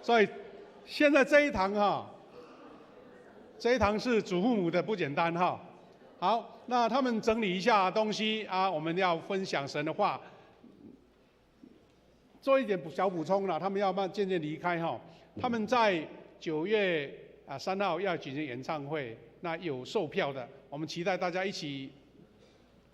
所以现在这一堂这一堂是祖父母的不简单哈。好，那他们整理一下东西啊，我们要分享神的话，做一点小补充了。他们要渐渐离开哈。他们在9月3号要举行演唱会，那有售票的，我们期待大家一起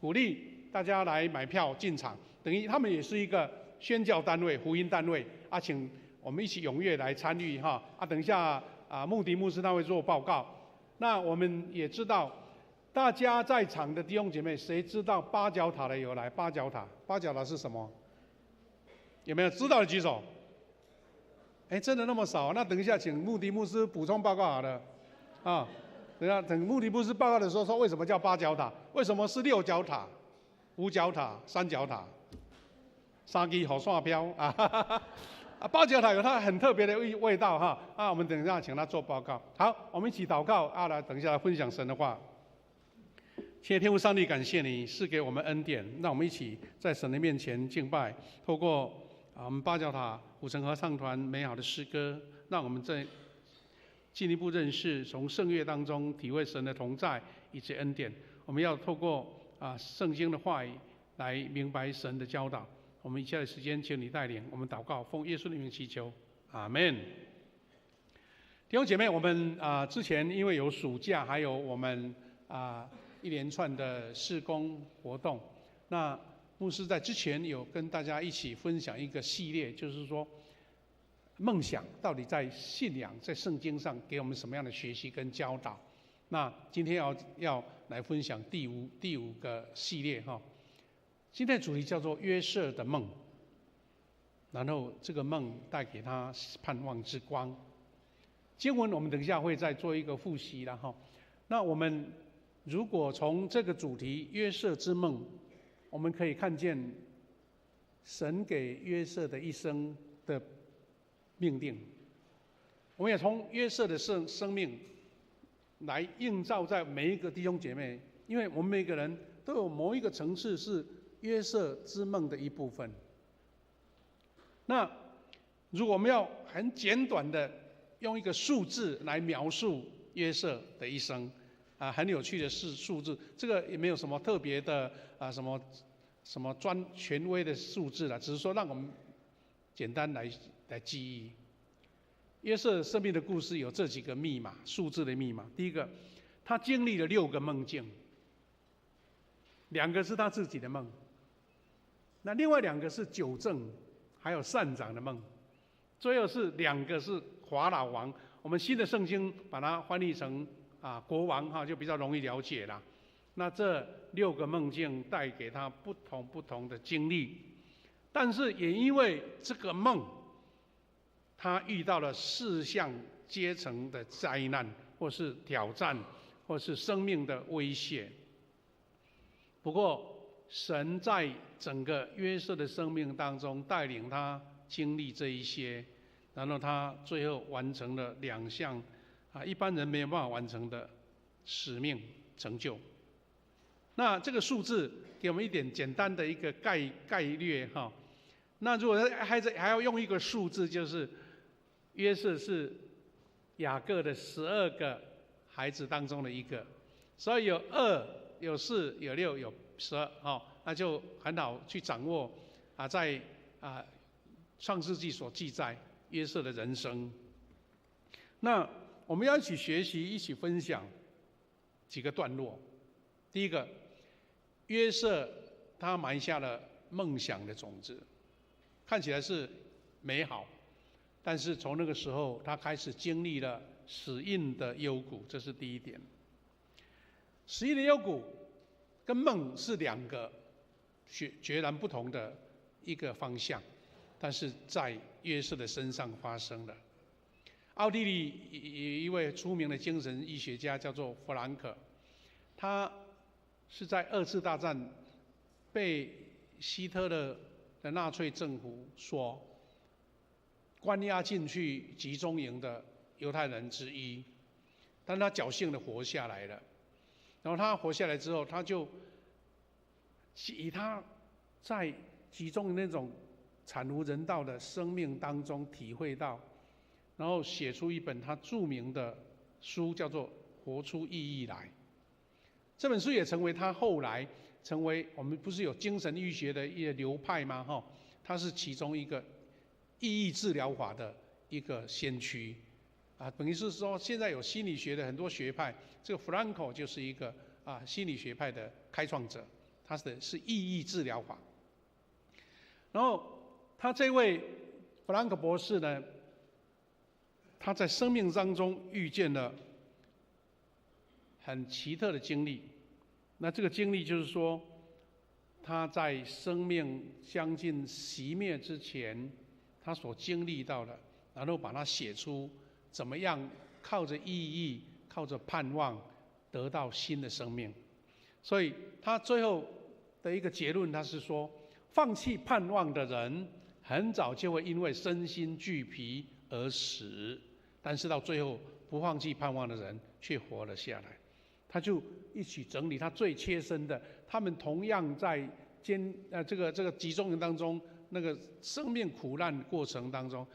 鼓励大家来买票进场，等于他们也是一个宣教单位、福音单位啊，请我们一起踊跃来参与哈啊！等一下穆迪牧师他会做报告。那我们也知道，大家在场的弟兄姐妹，谁知道八角塔的由来？八角塔是什么？有没有知道的举手？哎，真的那么少？那等一下请穆迪牧师补充报告好了啊。等穆迪牧师报告的时候说，为什么叫八角塔？为什么是6角塔、5角塔、3角塔？三支好线标啊！八角塔有它很特别的味道哈啊！我们等一下请他做报告。好，我们一起祷告啊！来，等一下来分享神的话。亲爱的天父上帝，感谢你赐给我们恩典，让我们一起在神的面前敬拜。透过我们八角塔古城合唱团美好的诗歌，让我们在进一步认识，从圣乐当中体会神的同在以及恩典。我们要透过圣经的话语来明白神的教导。我们以下的时间，请你带领我们祷告，奉耶稣的名祈求，阿们。弟兄姐妹，我们之前因为有暑假，还有我们一连串的事工活动，那牧师在之前有跟大家一起分享一个系列，就是说梦想到底在信仰、在圣经上给我们什么样的学习跟教导。那今天要来分享第五个系列哈。今天的主题叫做约瑟的梦，然后这个梦带给他盼望之光。经文我们等一下会再做一个复习了哈。那我们如果从这个主题约瑟之梦，我们可以看见神给约瑟的一生的命定。我们也从约瑟的生命来映照在每一个弟兄姐妹，因为我们每个人都有某一个层次是约瑟之梦的一部分。那如果我们要很简短的用一个数字来描述约瑟的一生，很有趣的数字，这个也没有什么特别的什么权威的数字啦，只是说让我们简单来记忆。约瑟生命的故事有这几个密码，数字的密码。第一个，他经历了6个梦境，2个是他自己的梦，那另外2个是九正还有善长的梦，最后是2个是法老王。我们新的圣经把它翻译成国王哈，就比较容易了解啦。那这6个梦境带给他不同的经历，但是也因为这个梦，他遇到了4项阶层的灾难，或是挑战，或是生命的威胁。不过神在整个约瑟的生命当中带领他经历这一些，然后他最后完成了2项一般人没有办法完成的使命成就。那这个数字给我们一点简单的一个概略哈。那如果还要用一个数字，就是约瑟是雅各的12个孩子当中的一个，所以有2、有4、有6、有12，那就很好去掌握在创世纪所记载约瑟的人生。那我们要一起学习，一起分享几个段落。第一个，约瑟他埋下了梦想的种子，看起来是美好，但是从那个时候他开始经历了死荫的幽谷，这是第一点。死荫的幽谷跟梦是2个截然不同的一个方向，但是在约瑟的身上发生了。奥地利一位出名的精神医学家叫做弗兰克，他是在2次大战被希特勒的纳粹政府所关押进去集中营的犹太人之一，但他侥幸的活下来了。然后他活下来之后，他就以他在集中营那种惨无人道的生命当中体会到，然后写出一本他著名的书，叫做《活出意义来》。这本书也成为他后来成为我们不是有精神医学的一个流派吗？它是其中一个意义治疗法的一个先驱。等于是说，现在有心理学的很多学派，这个 Frankl 就是一个心理学派的开创者，他是意义治疗法。然后他这位弗兰克博士呢，他在生命当中遇见了很奇特的经历。那这个经历就是说，他在生命将近熄灭之前，他所经历到的，然后把它写出。怎么样靠着意义、靠着盼望得到新的生命？所以他最后的一个结论，他是说：放弃盼望的人，很早就会因为身心俱疲而死；但是到最后，不放弃盼望的人却活了下来。他就一起整理他最切身的，他们同样在这个集中营当中，那个生命苦难过程当中，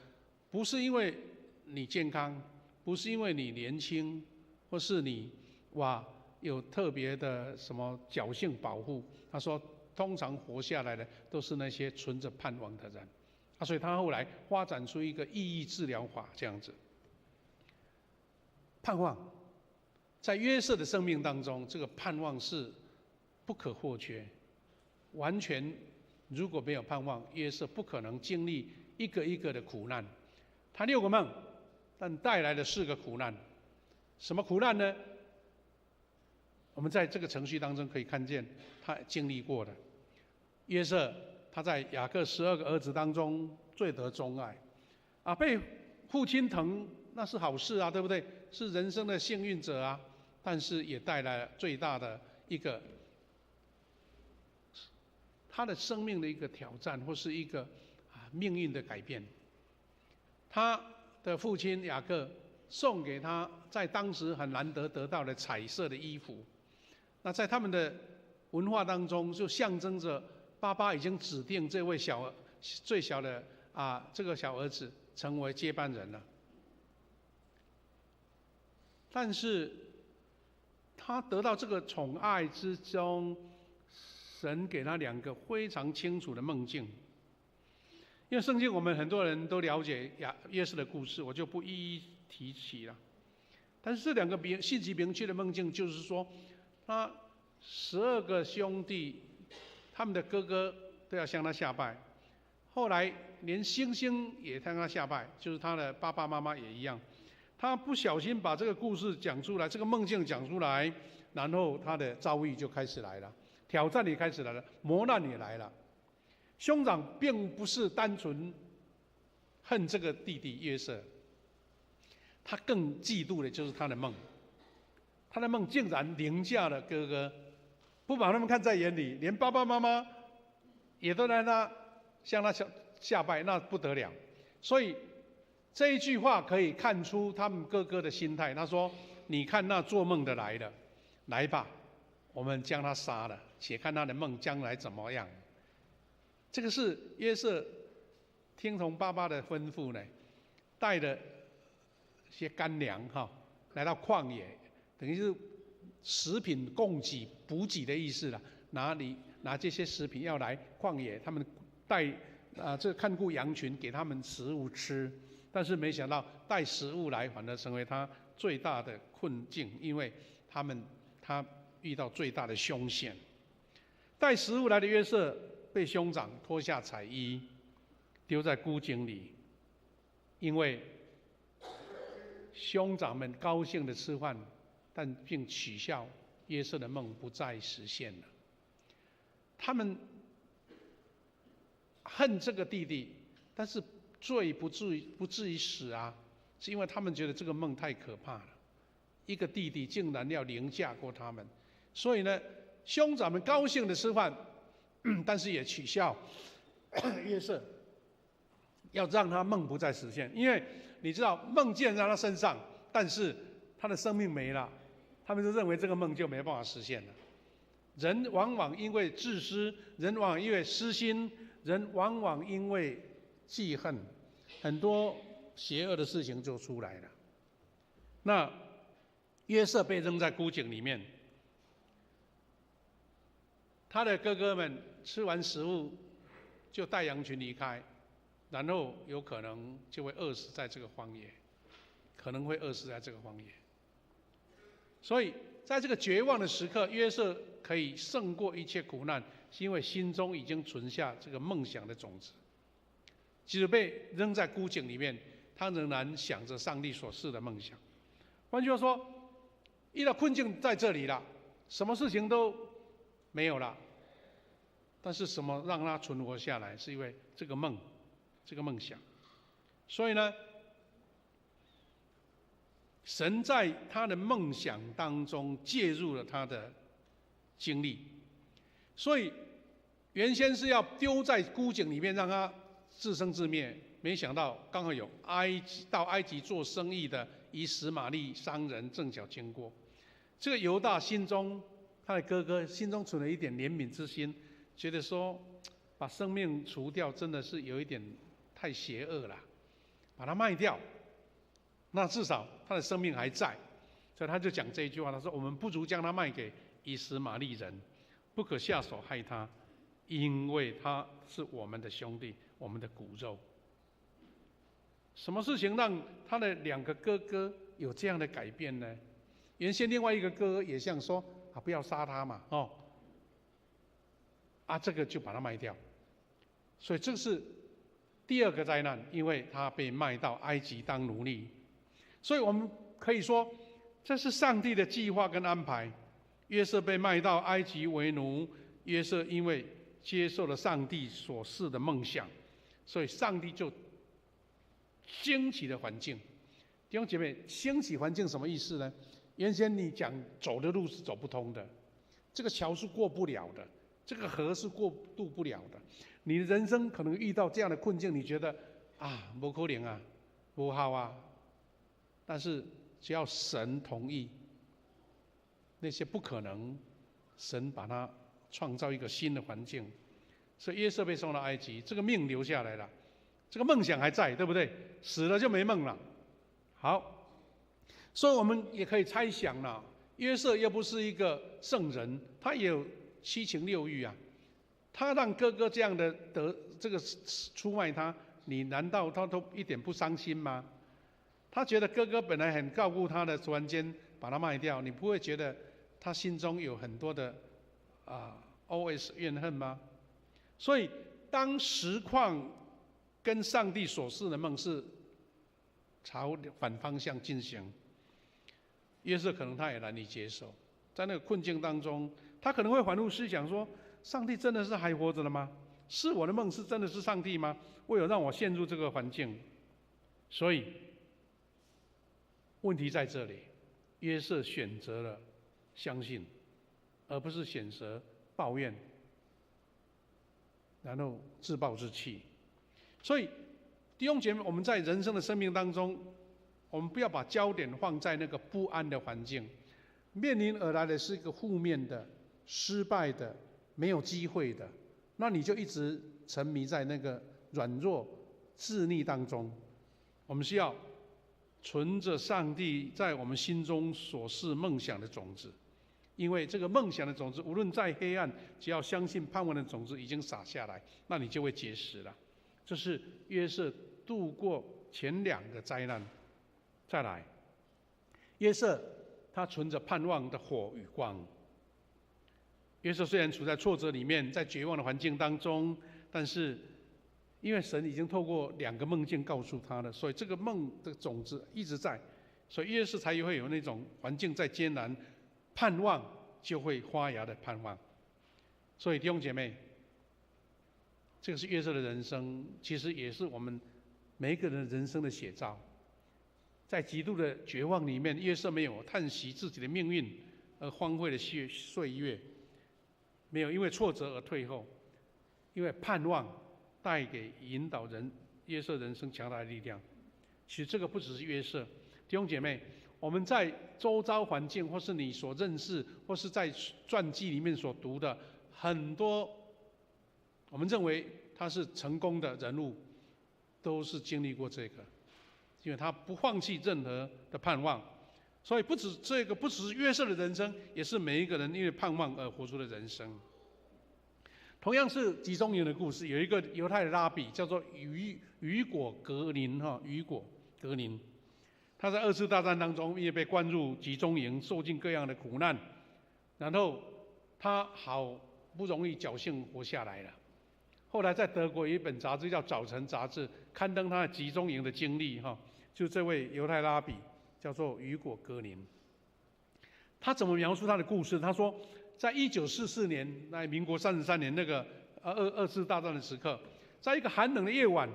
不是因为你健康，不是因为你年轻，或是你有特别的什么侥幸保护。他说，通常活下来的都是那些存着盼望的人。所以他后来发展出一个意义治疗法这样子。盼望，在约瑟的生命当中，这个盼望是不可或缺。完全如果没有盼望，约瑟不可能经历一个一个的苦难。他6个梦。但带来了4个苦难，什么苦难呢？我们在这个程序当中可以看见他经历过的。约瑟他在雅各12个儿子当中最得钟爱，被父亲疼那是好事啊，对不对？是人生的幸运者啊，但是也带来了最大的一个他的生命的一个挑战，或是一个命运的改变。他的父亲雅各送给他在当时很难得得到的彩色的衣服，那在他们的文化当中，就象征着爸爸已经指定这位最小的这个小儿子成为接班人了。但是他得到这个宠爱之中，神给他2个非常清楚的梦境。因为圣经我们很多人都了解约瑟的故事，我就不一一提起了。但是这2个信息明确的梦境，就是说，他12个兄弟，他们的哥哥都要向他下拜，后来连星星也向他下拜，就是他的爸爸妈妈也一样。他不小心把这个故事讲出来，这个梦境讲出来，然后他的遭遇就开始来了，挑战也开始来了，磨难也来了。兄长并不是单纯恨这个弟弟约瑟，他更嫉妒的就是他的梦。他的梦竟然凌驾了哥哥，不把他们看在眼里，连爸爸妈妈也都向他下拜，那不得了。所以这一句话可以看出他们哥哥的心态。他说：“你看那做梦的来了，来吧，我们将他杀了，且看他的梦将来怎么样。”这个是约瑟听从爸爸的吩咐呢，带了些干粮来到旷野，等于是食品供给补给的意思了。拿这些食品要来旷野，他们带这看顾羊群，给他们食物吃。但是没想到带食物来，反而成为他最大的困境，因为他遇到最大的凶险。带食物来的约瑟被兄长脱下彩衣，丢在孤井里，因为兄长们高兴的吃饭，但并取笑约瑟的梦不再实现了。他们恨这个弟弟，但是罪不至于死啊，是因为他们觉得这个梦太可怕了，一个弟弟竟然要凌驾过他们，所以呢，兄长们高兴的吃饭，但是也取笑约瑟，要让他梦不再实现。因为你知道梦见在他身上，但是他的生命没了，他们就认为这个梦就没办法实现了。人往往因为自私，人往往因为私心，人往往因为记恨，很多邪恶的事情就出来了。那约瑟被扔在孤井里面，他的哥哥们吃完食物就带羊群离开，然后有可能就会饿死在这个荒野，可能会饿死在这个荒野。所以在这个绝望的时刻，约瑟可以胜过一切苦难，是因为心中已经存下这个梦想的种子。即使被扔在孤井里面，他仍然想着上帝所赐的梦想。换句话说，遇到困境在这里了，什么事情都没有了，但是什么让他存活下来？是因为这个梦想。所以呢，神在他的梦想当中介入了他的经历，所以原先是要丢在孤井里面让他自生自灭，没想到刚好有到埃及做生意的以实玛利商人正巧经过。这个犹大心中，他的哥哥心中存了一点怜悯之心，觉得说把生命除掉真的是有一点太邪恶了，把它卖掉。那至少他的生命还在，所以他就讲这一句话，他说：“我们不如将他卖给以实玛利人，不可下手害他，因为他是我们的兄弟，我们的骨肉。”什么事情让他的2个哥哥有这样的改变呢？原先另外一个哥哥也想说：“啊，不要杀他嘛，这个就把他卖掉。”所以这是第2个灾难，因为他被卖到埃及当奴隶。所以我们可以说，这是上帝的计划跟安排。约瑟被卖到埃及为奴，约瑟因为接受了上帝所赐的梦想，所以上帝就兴起的环境。弟兄姐妹，兴起环境什么意思呢？原先你讲走的路是走不通的，这个桥是过不了的，这个河是过渡不了的。你的人生可能遇到这样的困境，你觉得不可能啊，不好啊。但是只要神同意，那些不可能，神把它创造一个新的环境。所以约瑟被送到埃及，这个命留下来了，这个梦想还在，对不对？死了就没梦了。好，所以我们也可以猜想了，约瑟又不是一个圣人，他也有7情6欲啊。他让哥哥这样的这个出卖他，你难道他都一点不伤心吗？他觉得哥哥本来很照顾他的，突然间把他卖掉，你不会觉得他心中有很多的OS 怨恨吗？所以当实况跟上帝所示的梦是朝反方向进行，约瑟可能他也难以接受，在那个困境当中，他可能会反复思想说：上帝真的是还活着了吗？是我的梦是真的是上帝吗？为了让我陷入这个环境，所以问题在这里，约瑟选择了相信，而不是选择抱怨，然后自暴自弃。所以弟兄姐妹，我们在人生的生命当中，我们不要把焦点放在那个不安的环境，面临而来的是一个负面的、失败的、没有机会的，那你就一直沉迷在那个软弱、自溺当中。我们需要存着上帝在我们心中所示梦想的种子，因为这个梦想的种子，无论再黑暗，只要相信盼望的种子已经撒下来，那你就会结实了。这是约瑟度过前2个灾难。再来，约瑟他存着盼望的火与光。约瑟虽然处在挫折里面，在绝望的环境当中，但是因为神已经透过2个梦境告诉他了，所以这个梦的种子一直在，所以约瑟才会有那种环境再艰难，盼望就会发芽的盼望。所以弟兄姐妹，这个是约瑟的人生，其实也是我们每一个人人生的写照。在极度的绝望里面，约瑟没有叹息自己的命运而荒废的岁月，没有因为挫折而退后，因为盼望带给引导约瑟人生强大的力量。其实这个不只是约瑟，弟兄姐妹，我们在周遭环境，或是你所认识，或是在传记里面所读的很多，我们认为他是成功的人物，都是经历过这个。因为他不放弃任何的盼望。所以不止约瑟的人生，也是每一个人因为盼望而活出的人生。同样是集中营的故事，有一个犹太的拉比叫做雨果格林雨果格林，他在2次大战当中因为被关入集中营，受尽各样的苦难，然后他好不容易侥幸活下来了。后来在德国有一本杂志叫《早晨》杂志，刊登他的集中营的经历就这位犹太拉比叫做雨果格林。他怎么描述他的故事？他说，在1944年，在民国33年那个二次大战的时刻，在一个寒冷的夜晚，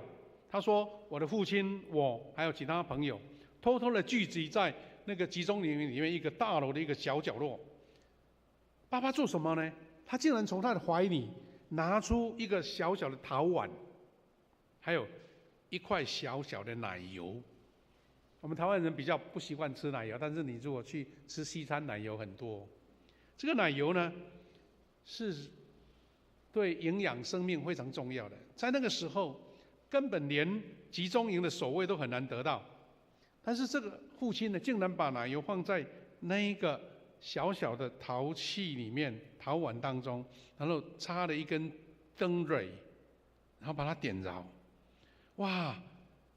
他说，我的父亲、我还有其他朋友，偷偷的聚集在那个集中营里面一个大楼的一个小角落。爸爸做什么呢？他竟然从他的怀里拿出一个小小的陶碗，还有一块小小的奶油。我们台湾人比较不习惯吃奶油，但是你如果去吃西餐，奶油很多。这个奶油呢，是对营养生命非常重要的。在那个时候，根本连集中营的守卫都很难得到。但是这个父亲呢，竟然把奶油放在那一个小小的陶器里面、陶碗当中，然后插了一根灯蕊，然后把它点着。哇！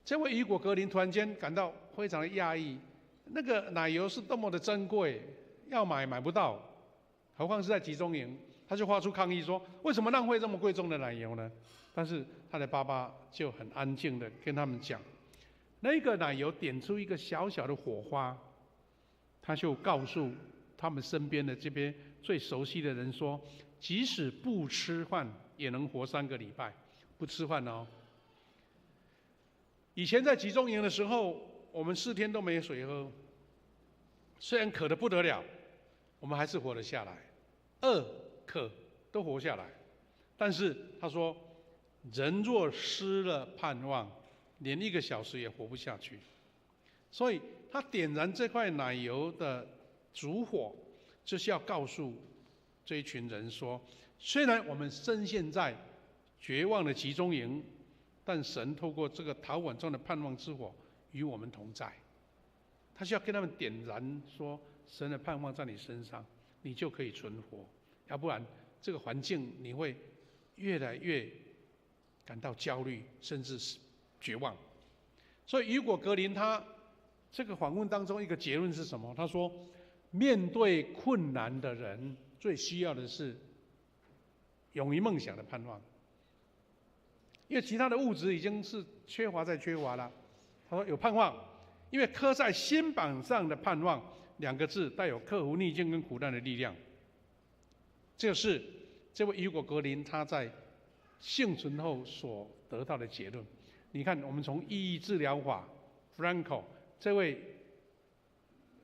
这位雨果格林突然间感到非常的讶异，那个奶油是多么的珍贵，要买不到，何况是在集中营。他就发出抗议说：“为什么浪费这么贵重的奶油呢？”但是他的爸爸就很安静的跟他们讲，那个奶油点出一个小小的火花，他就告诉他们身边的这边最熟悉的人说：“即使不吃饭，也能活3个礼拜。不吃饭哦。”以前在集中营的时候，我们4天都没水喝，虽然渴得不得了，我们还是活了下来，饿、渴都活下来。但是他说，人若失了盼望，连1个小时也活不下去。所以他点燃这块奶油的烛火，就是要告诉这一群人说，虽然我们深陷在绝望的集中营，但神透过这个陶碗中的盼望之火与我们同在。他需要跟他们点燃说，神的盼望在你身上，你就可以存活。要不然这个环境你会越来越感到焦虑，甚至是绝望。所以雨果格林他这个访问当中一个结论是什么？他说，面对困难的人最需要的是勇于梦想的盼望。因为其他的物质已经是缺乏了。他说有盼望，因为刻在心板上的盼望2个字带有克服逆境跟苦难的力量。这是这位雨果格林他在幸存后所得到的结论。你看，我们从意义治疗法 Frankl 这位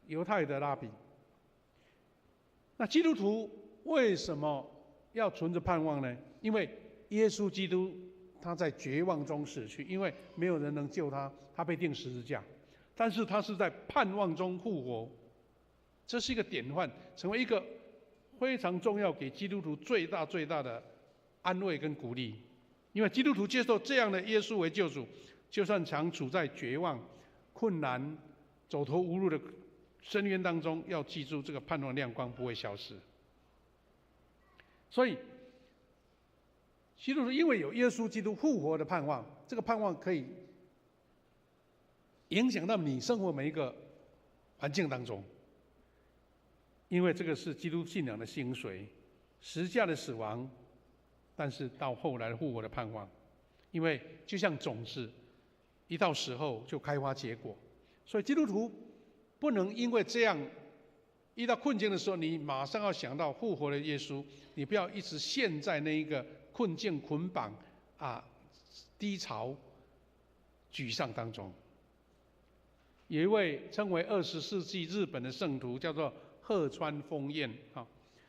犹太的拉比，那基督徒为什么要存着盼望呢？因为耶稣基督他在绝望中死去，因为没有人能救他，他被钉十字架。但是他是在盼望中复活，这是一个典范，成为一个非常重要给基督徒最大的安慰跟鼓励。因为基督徒接受这样的耶稣为救主，就算常处在绝望、困难、走投无路的深渊当中，要记住这个盼望亮光不会消失。所以基督徒因为有耶稣基督复活的盼望，这个盼望可以影响到你生活每一个环境当中。因为这个是基督信仰的精髓，十字架的死亡，但是到后来的复活的盼望。因为就像种子，一到时候就开花结果。所以基督徒不能因为这样遇到困境的时候，你马上要想到复活的耶稣，你不要一直陷在那一个困境捆绑低潮沮丧当中。有一位称为20世纪日本的圣徒，叫做鹤川丰彦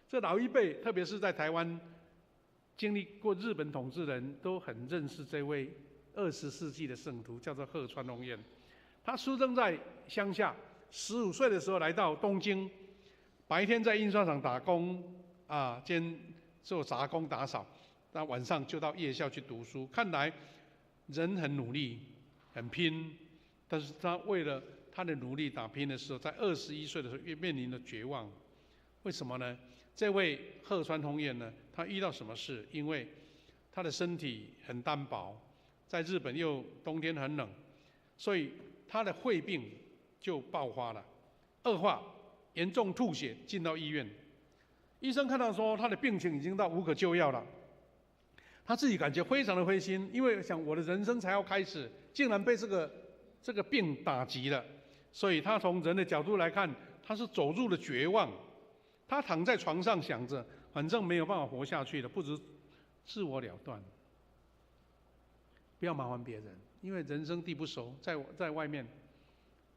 这老一辈，特别是在台湾经历过日本统治的人，都很认识这位20世纪的圣徒，叫做鹤川丰彦。他出生在乡下，15岁的时候来到东京，白天在印刷厂打工兼做杂工打扫，那晚上就到夜校去读书。看来人很努力很拼，但是他为了他的努力打拼的时候，在21岁的时候也面临了绝望。为什么呢？这位鹤川弘彦呢，他遇到什么事？因为他的身体很单薄，在日本又冬天很冷，所以他的肺病就爆发了，恶化，严重吐血，进到医院。医生看到说他的病情已经到无可救药了，他自己感觉非常的灰心，因为想我的人生才要开始，竟然被这个病打击了，所以他从人的角度来看，他是走入了绝望。他躺在床上想着，反正没有办法活下去了，不如自我了断，不要麻烦别人，因为人生地不熟，在外面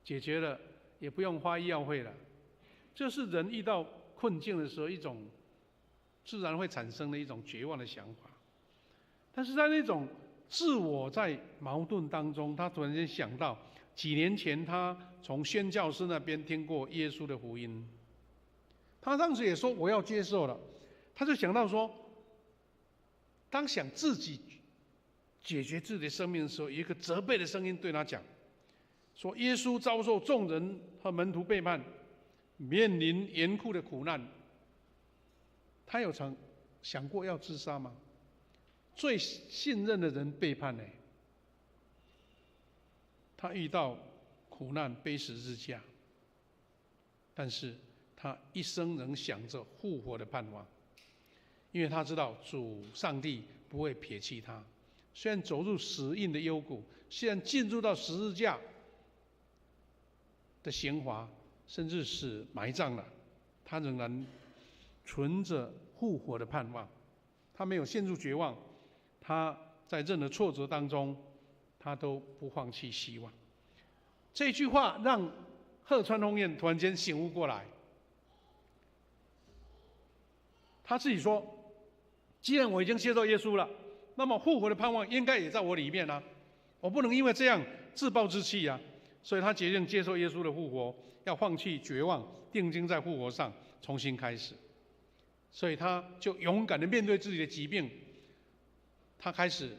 解决了，也不用花医药费了。这是人遇到困境的时候一种自然会产生的一种绝望的想法。但是在那种自我在矛盾当中，他突然间想到，几年前他从宣教师那边听过耶稣的福音。他当时也说我要接受了，他就想到说，当想自己解决自己的生命的时候，有一个责备的声音对他讲，说耶稣遭受众人和门徒背叛，面临严酷的苦难。他有曾想过要自杀吗？最信任的人背叛呢？他遇到苦难，背十字架，但是他一生仍想着复活的盼望，因为他知道主上帝不会撇弃他。虽然走入死荫的幽谷，虽然进入到十字架的刑罚，甚至是埋葬了，他仍然存着复活的盼望。他没有陷入绝望，他在任何挫折当中，他都不放弃希望。这句话让鹤川弘彦突然间醒悟过来。他自己说：“既然我已经接受耶稣了，那么复活的盼望应该也在我里面啊！我不能因为这样自暴自弃啊！”所以他决定接受耶稣的复活，要放弃绝望，定睛在复活上，重新开始。所以他就勇敢地面对自己的疾病，他开始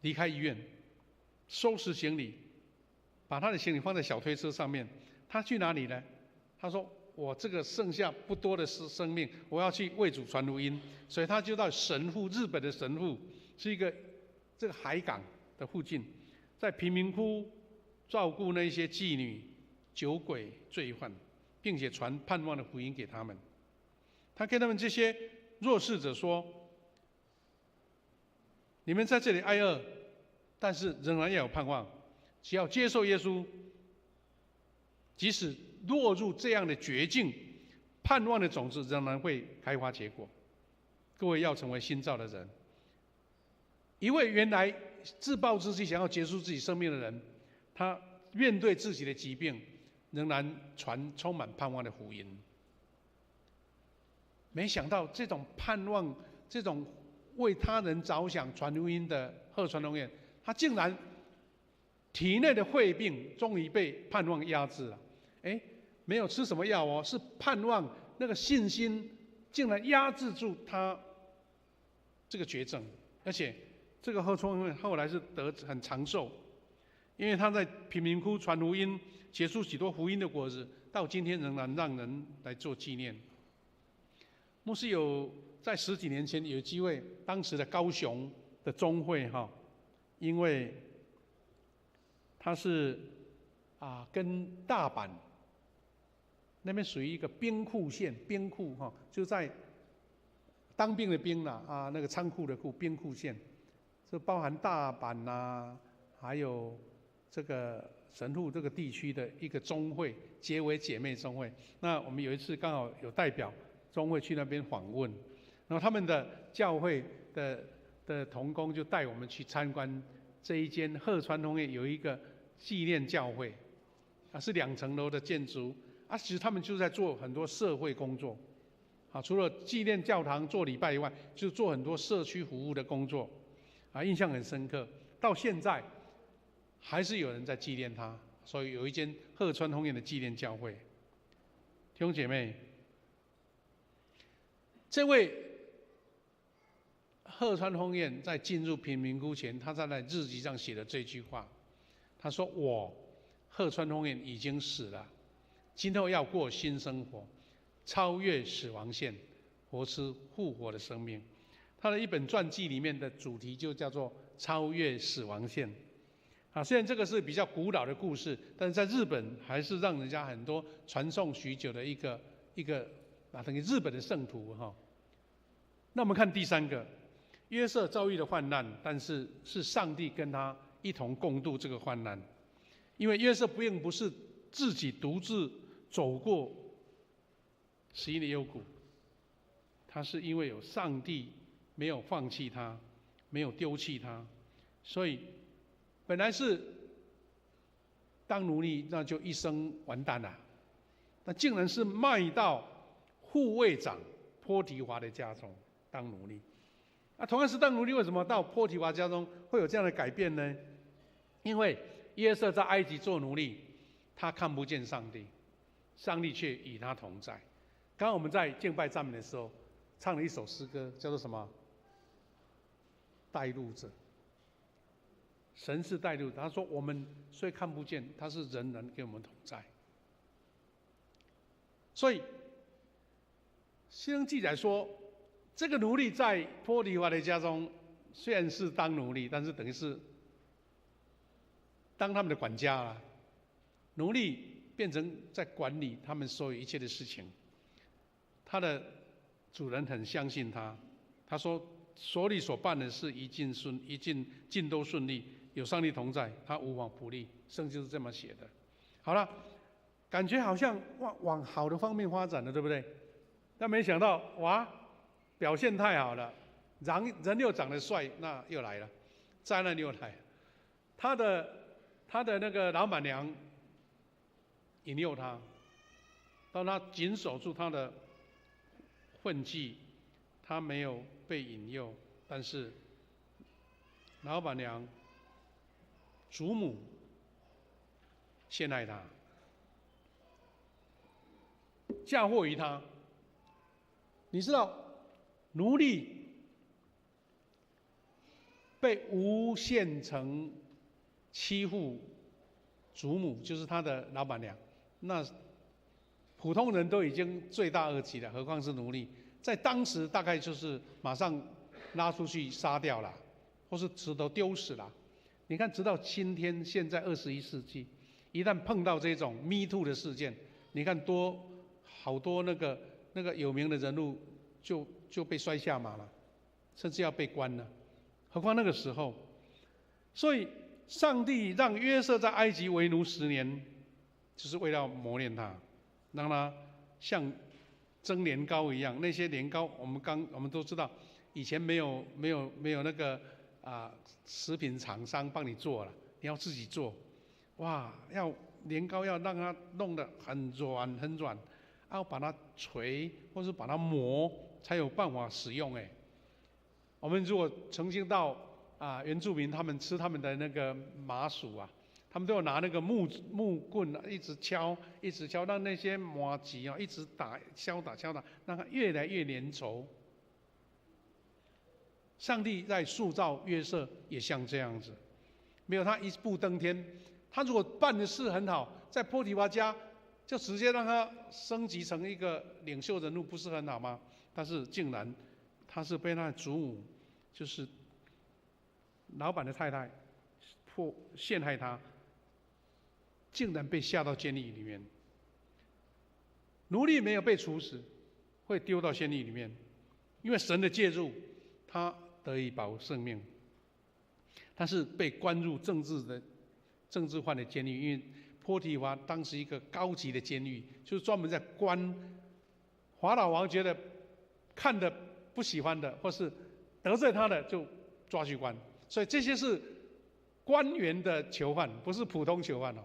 离开医院，收拾行李，把他的行李放在小推车上面。他去哪里呢？他说：“我这个剩下不多的生命，我要去为主传福音。”所以他就到神户，日本的神户是一个这个海港的附近，在贫民窟照顾那些妓女、酒鬼、罪犯，并且传盼望的福音给他们。他跟他们这些弱势者说：“你们在这里挨饿，但是仍然要有盼望。只要接受耶稣，即使落入这样的绝境，盼望的种子仍然会开花结果。”各位要成为新造的人。一位原来自暴自弃、想要结束自己生命的人，他面对自己的疾病，仍然传充满盼望的福音。没想到这种盼望、这种为他人着想、传福音的鹤川弘彦，他竟然体内的肺病终于被盼望压制了。没有吃什么药哦，是盼望那个信心竟然压制住他这个绝症，而且这个鹤川弘彦后来是得很长寿，因为他在贫民窟传福音，结出许多福音的果子，到今天仍然让人来做纪念。牧师有在10几年前有机会，当时的高雄的中会因为他是跟大阪那边属于一个兵库县，兵库就在当兵的兵那个仓库的库，兵库县，这包含大阪还有这个神户这个地区的一个中会，结为姐妹中会。那我们有一次刚好有代表中会去那边访问，然后他们的教会的同工就带我们去参观这一间鹤川弘彦有一个纪念教会，是2层楼的建筑，其实他们就在做很多社会工作，除了纪念教堂做礼拜以外，就做很多社区服务的工作，印象很深刻。到现在还是有人在纪念他，所以有一间鹤川弘彦的纪念教会。弟兄姐妹，这位鹤川弘彦在进入贫民窟前，他在日记上写的这句话，他说：“我鹤川丰彦已经死了，今后要过新生活，超越死亡线，活出复活的生命。”他的一本传记里面的主题就叫做“超越死亡线”。虽然这个是比较古老的故事，但是在日本还是让人家很多传颂许久的一个等于日本的圣徒哈。那我们看第三个，约瑟遭遇了患难，但是是上帝跟他一同共度这个患难，因为约瑟并不是自己独自走过11的幽谷，他是因为有上帝没有放弃他，没有丢弃他，所以本来是当奴隶，那就一生完蛋了。那竟然是卖到护卫长波提华的家中当奴隶。同样是当奴隶，为什么到波提华家中会有这样的改变呢？因为约瑟在埃及做奴隶，他看不见上帝，上帝却与他同在。刚刚我们在敬拜赞美的时候，唱了一首诗歌，叫做什么？带路者。神是带路，他说我们虽看不见，他是人人跟我们同在。所以圣经记载说，这个奴隶在波提华的家中，虽然是当奴隶，但是等于是当他们的管家了。奴隶变成在管理他们所有一切的事情。他的主人很相信他，他说所里所办的事一尽都顺利，有上帝同在，他无往不利。圣经是这么写的。好了，感觉好像往好的方面发展了，对不对？但没想到哇，表现太好了，人又长得帅，那又来了，灾难又来了。他的那个老板娘引诱他，当他紧守住他的混迹，他没有被引诱，但是老板娘祖母陷害他，嫁祸于他。你知道，奴隶被诬陷成欺负祖母，就是他的老板娘，那普通人都已经罪大恶极了，何况是奴隶？在当时大概就是马上拉出去杀掉了，或是石头丢死了。你看，直到今天，现在21世纪，一旦碰到这种 Me Too 的事件，你看好多那个有名的人物就被摔下马了，甚至要被关了。何况那个时候，所以上帝让约瑟在埃及为奴10年，就是为了磨练他，让他像蒸年糕一样。那些年糕，我们都知道，以前没有那个食品厂商帮你做了，你要自己做。哇，年糕要让它弄得很软很软，要把它捶或是把它磨，才有办法使用。我们如果曾经到原住民他们吃他们的那个麻薯啊，他们都有拿那个木棍一直敲，让那些麻糬一直敲打，让它越来越粘稠。上帝在塑造约瑟也像这样子，没有他一步登天。他如果办的事很好，在波提乏家就直接让他升级成一个领袖人物，不是很好吗？但是竟然他是被他的祖母，就是老板的太太陷害他，竟然被下到监狱里面。奴隶没有被处死，会丢到监狱里面，因为神的介入，他得以保生命。他是被关入政治犯的监狱，因为波提乏当时一个高级的监狱，就是专门在关法老王觉得看的不喜欢的，或是得罪他的，就抓去关。所以这些是官员的囚犯，不是普通囚犯哦。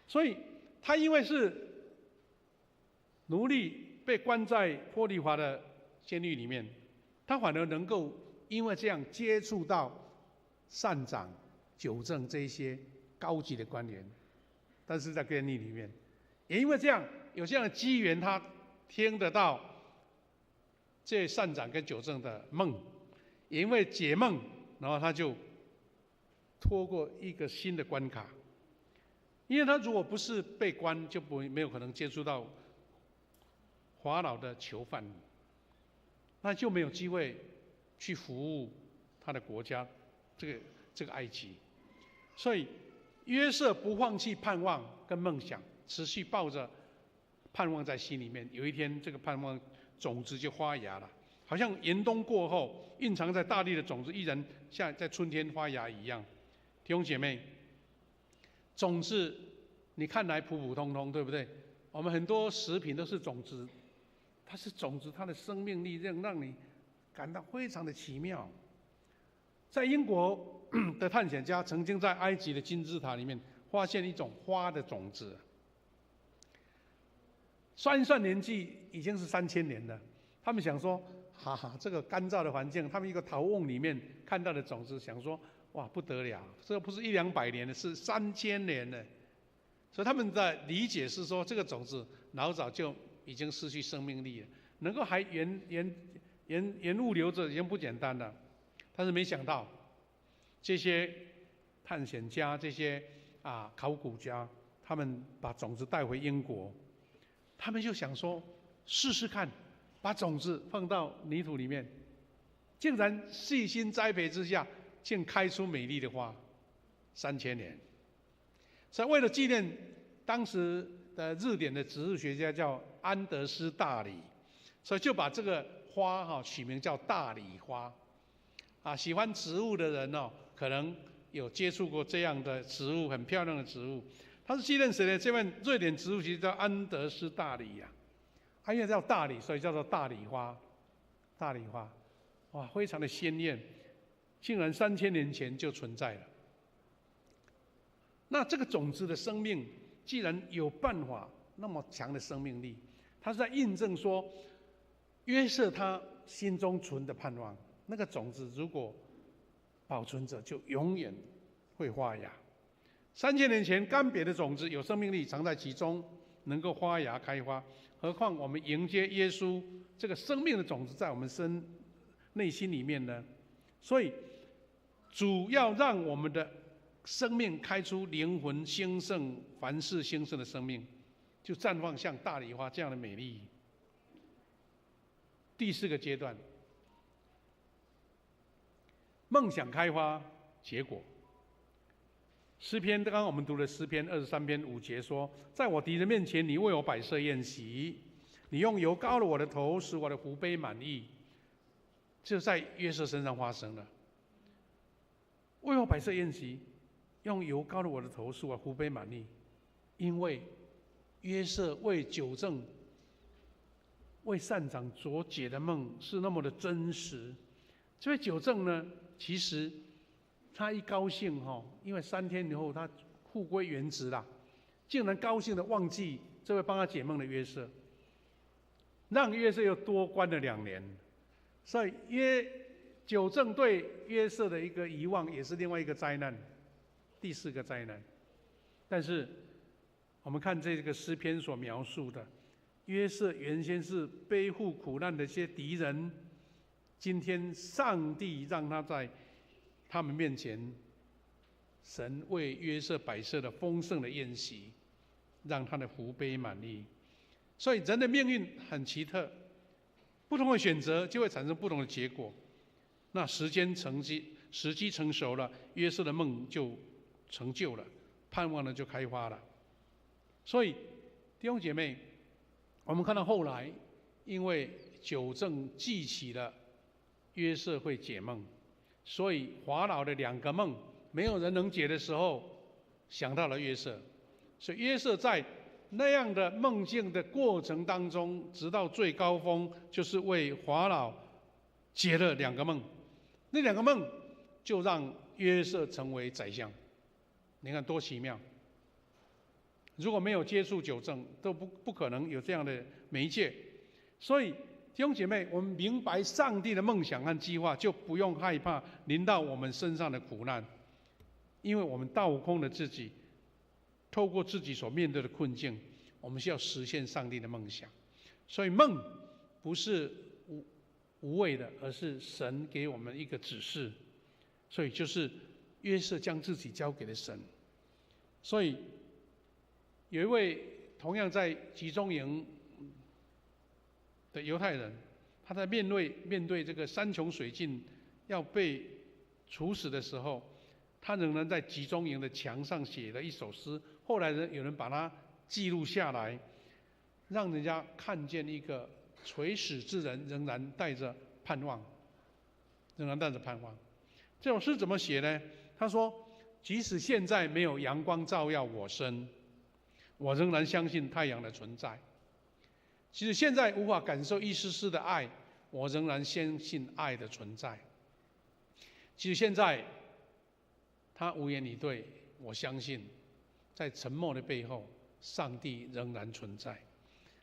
所以他因为是奴隶，被关在波提乏的监狱里面，他反而能够因为这样接触到善长、纠正这些高级的官员，但是在监狱里面，也因为这样有这样的机缘，他听得到这善长跟纠正的梦，也因为解梦，然后他就拖过一个新的关卡，因为他如果不是被关，就没有可能接触到法老的囚犯，那就没有机会去服务他的国家，这个埃及。所以约瑟不放弃盼望跟梦想，持续抱着盼望在心里面。有一天，这个盼望种子就发芽了，好像严冬过后蕴藏在大地的种子，依然像在春天发芽一样。弟兄姐妹，种子你看来普普通通，对不对？我们很多食品都是种子，它是种子，它的生命力让你感到非常的奇妙。在英国的探险家曾经在埃及的金字塔里面发现一种花的种子，算一算年纪已经是3000年了。他们想说，哈哈，这个干燥的环境，他们一个陶瓮里面看到的种子，想说，哇，不得了，这不是100-200年的，是3000年的。所以他们的理解是说，这个种子老早就已经失去生命力了，能够还原物留着已经不简单了。但是没想到，这些探险家、这些考古家，他们把种子带回英国，他们就想说，试试看，把种子放到泥土里面，竟然细心栽培之下，竟开出美丽的花，3000年。所以为了纪念当时的日典的植物学家叫安德斯大理，所以就把这个花取名叫大理花。喜欢植物的人可能有接触过这样的植物，很漂亮的植物。他是纪念谁呢？这位瑞典植物学家叫安德斯大理呀。因为叫大理，所以叫做大理花。大理花，哇，非常的鲜艳，竟然3000年前就存在了。那这个种子的生命，既然有办法那么强的生命力，它是在印证说，约瑟他心中存的盼望，那个种子如果保存着，就永远会发芽。3000年前干瘪的种子有生命力，藏在其中，能够发芽开花。何况我们迎接耶稣这个生命的种子在我们内心里面呢？所以，主要让我们的生命开出灵魂兴盛、凡事兴盛的生命，就绽放像大理花这样的美丽。第4个阶段，梦想开花结果。诗篇，刚刚我们读的诗篇23篇5节说：“在我敌人面前，你为我摆设宴席，你用油膏了我的头，使我的福杯满溢。”就在约瑟身上发生了。为我摆设宴席，用油膏了我的头，使我福杯满溢。因为约瑟为纠正、为善长所解的梦是那么的真实。这位纠正呢，其实他一高兴因为3天以后他复归原职啦，竟然高兴的忘记这位帮他解梦的约瑟，让约瑟又多关了2年。所以纠正对约瑟的一个遗忘，也是另外一个灾难，第4个灾难。但是我们看这个诗篇所描述的，约瑟原先是背负苦难的一些敌人，今天上帝让他在他们面前，神为约瑟摆设了丰盛的宴席，让他的福杯满溢。所以人的命运很奇特，不同的选择就会产生不同的结果。那时机成熟了，约瑟的梦就成就了，盼望呢就开花了。所以弟兄姐妹，我们看到后来，因为纠正记起了约瑟会解梦，所以法老的2个梦没有人能解的时候，想到了约瑟。所以约瑟在那样的梦境的过程当中，直到最高峰，就是为法老解了2个梦。那2个梦就让约瑟成为宰相。你看多奇妙！如果没有接触纠正，都不可能有这样的媒介。所以弟兄姐妹，我们明白上帝的梦想和计划，就不用害怕临到我们身上的苦难，因为我们倒空了自己，透过自己所面对的困境，我们需要实现上帝的梦想。所以梦不是无谓的，而是神给我们一个指示。所以就是约瑟将自己交给了神。所以有一位同样在集中营的犹太人，他在面对这个山穷水尽要被处死的时候，他仍然在集中营的墙上写了一首诗，后来有人把它记录下来，让人家看见一个垂死之人仍然带着盼望，这首诗怎么写呢？他说：即使现在没有阳光照耀我身，我仍然相信太阳的存在。即使现在无法感受一丝丝的爱，我仍然相信爱的存在。即使现在他无言以对，我相信在沉默的背后，上帝仍然存在。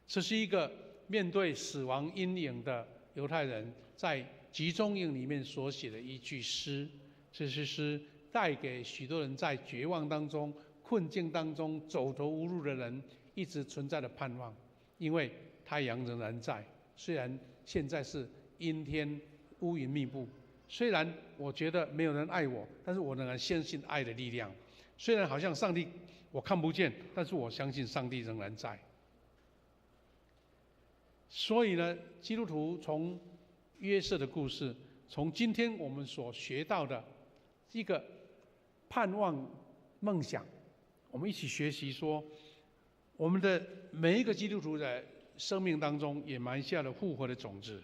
这是一个面对死亡阴影的犹太人在集中营里面所写的一句诗。这些诗带给许多人在绝望当中、困境当中走投无路的人一直存在的盼望。因为太阳仍然在，虽然现在是阴天乌云密布，虽然我觉得没有人爱我，但是我仍然相信爱的力量。虽然好像上帝我看不见，但是我相信上帝仍然在。所以呢，基督徒从约瑟的故事，从今天我们所学到的一个盼望梦想，我们一起学习说，我们的每一个基督徒的生命当中也埋下了复活的种子。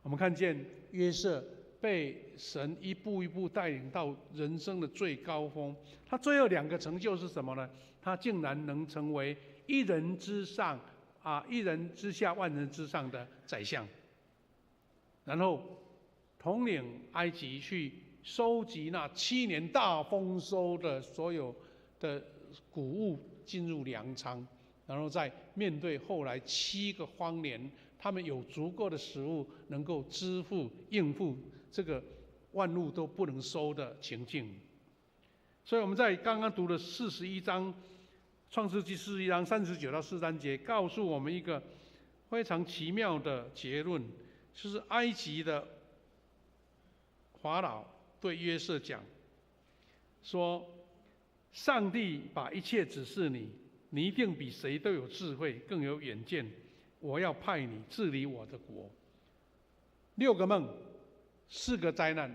我们看见约瑟被神一步一步带领到人生的最高峰，他最后2个成就是什么呢？他竟然能成为一人之上一人之下万人之上的宰相，然后统领埃及去收集那7年大丰收的所有的谷物进入粮仓，然后再面对后来7个荒年，他们有足够的食物能够应付这个万物都不能收的情境。所以我们在刚刚读的41章创世纪41章39到43节，告诉我们一个非常奇妙的结论，就是埃及的法老对约瑟讲说：上帝把一切指示你，你一定比谁都有智慧，更有远见。我要派你治理我的国。6个梦，4个灾难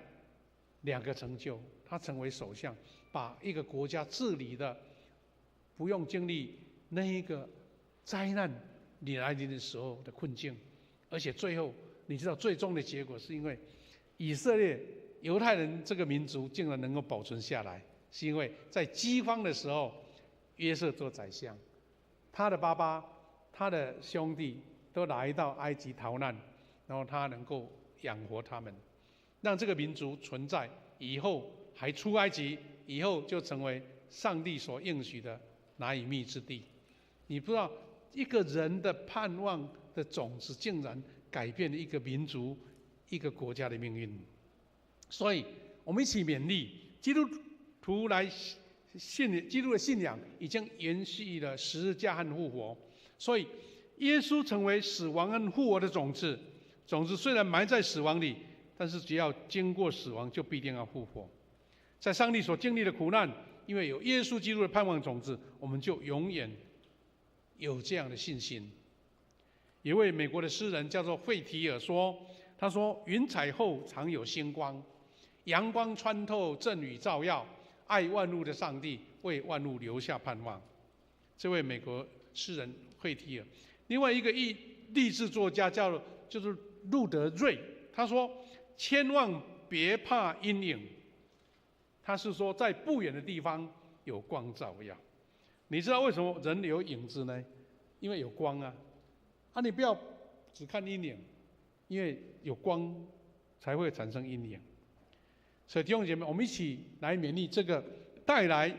，2个成就，他成为首相，把一个国家治理的不用经历那一个灾难来临的时候的困境。而且最后你知道最终的结果是因为以色列犹太人这个民族竟然能够保存下来，是因为在饥荒的时候约瑟做宰相，他的爸爸他的兄弟都来到埃及逃难，然后他能够养活他们，让这个民族存在，以后还出埃及，以后就成为上帝所应许的拿以密之地。你不知道一个人的盼望的种子竟然改变了一个民族一个国家的命运。所以我们一起勉励基督徒基督的信仰已经延续了十字架和复活，所以耶稣成为死亡和复活的种子。种子虽然埋在死亡里，但是只要经过死亡，就必定要复活。在上帝所经历的苦难，因为有耶稣基督的盼望种子，我们就永远有这样的信心。有一位美国的诗人叫做惠提尔说，他说：云彩后常有星光，阳光穿透阵雨照耀，爱万物的上帝为万物留下盼望。这位美国诗人惠提尔。另外一个励志作家就是路德瑞，他说：千万别怕阴影，他是说在不远的地方有光照耀。你知道为什么人有影子呢？因为有光啊！你不要只看阴影，因为有光才会产生阴影。所以弟兄姐妹，我们一起来勉励这个带来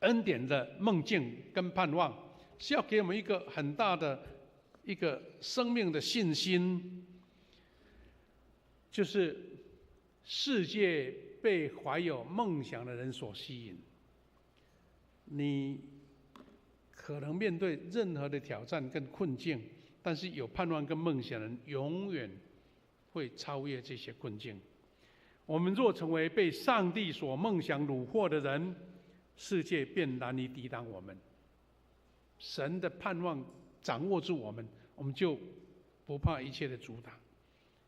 恩典的梦境跟盼望，是要给我们一个很大的一个生命的信心，就是世界被怀有梦想的人所吸引。你可能面对任何的挑战跟困境，但是有盼望跟梦想的人永远会超越这些困境。我们若成为被上帝所梦想虏获的人，世界便难以抵挡我们。神的盼望掌握住我们，我们就不怕一切的阻挡，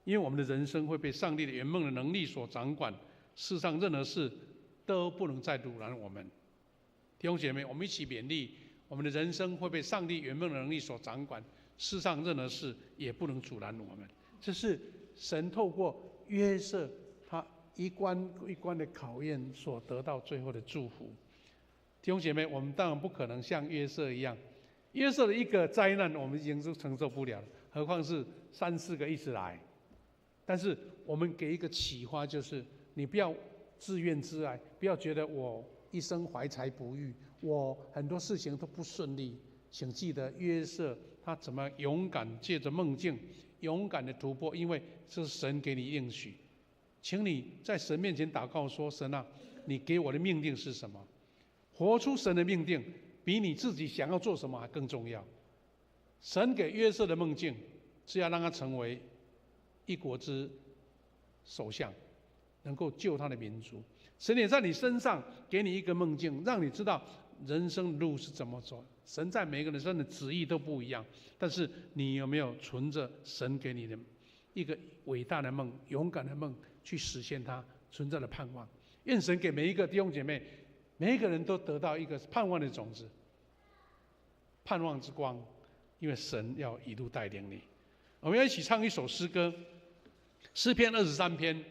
因为我们的人生会被上帝的圆梦的能力所掌管，世上任何事都不能再阻拦我们。弟兄姐妹，我们一起勉励，我们的人生会被上帝圆梦的能力所掌管，世上任何事也不能阻拦我们。这是神透过约瑟他一关一关的考验所得到最后的祝福。弟兄姐妹，我们当然不可能像约瑟一样，约瑟的一个灾难我们已经是承受不了了，何况是3、4个一直来。但是我们给一个启发，就是你不要自怨自艾，不要觉得我一生怀才不遇，我很多事情都不顺利。请记得约瑟他怎么勇敢借着梦境勇敢的突破，因为这是神给你应许。请你在神面前祷告说：神啊，你给我的命定是什么？活出神的命定，比你自己想要做什么还更重要。神给约瑟的梦境是要让他成为一国之首相，能够救他的民族。神也在你身上给你一个梦境，让你知道人生的路是怎么走。神在每个人生的旨意都不一样，但是你有没有存着神给你的一个伟大的梦、勇敢的梦去实现它，存在的盼望？愿神给每一个弟兄姐妹，每一个人都得到一个盼望的种子，盼望之光，因为神要一路带领你。我们要一起唱一首诗歌，诗篇23篇。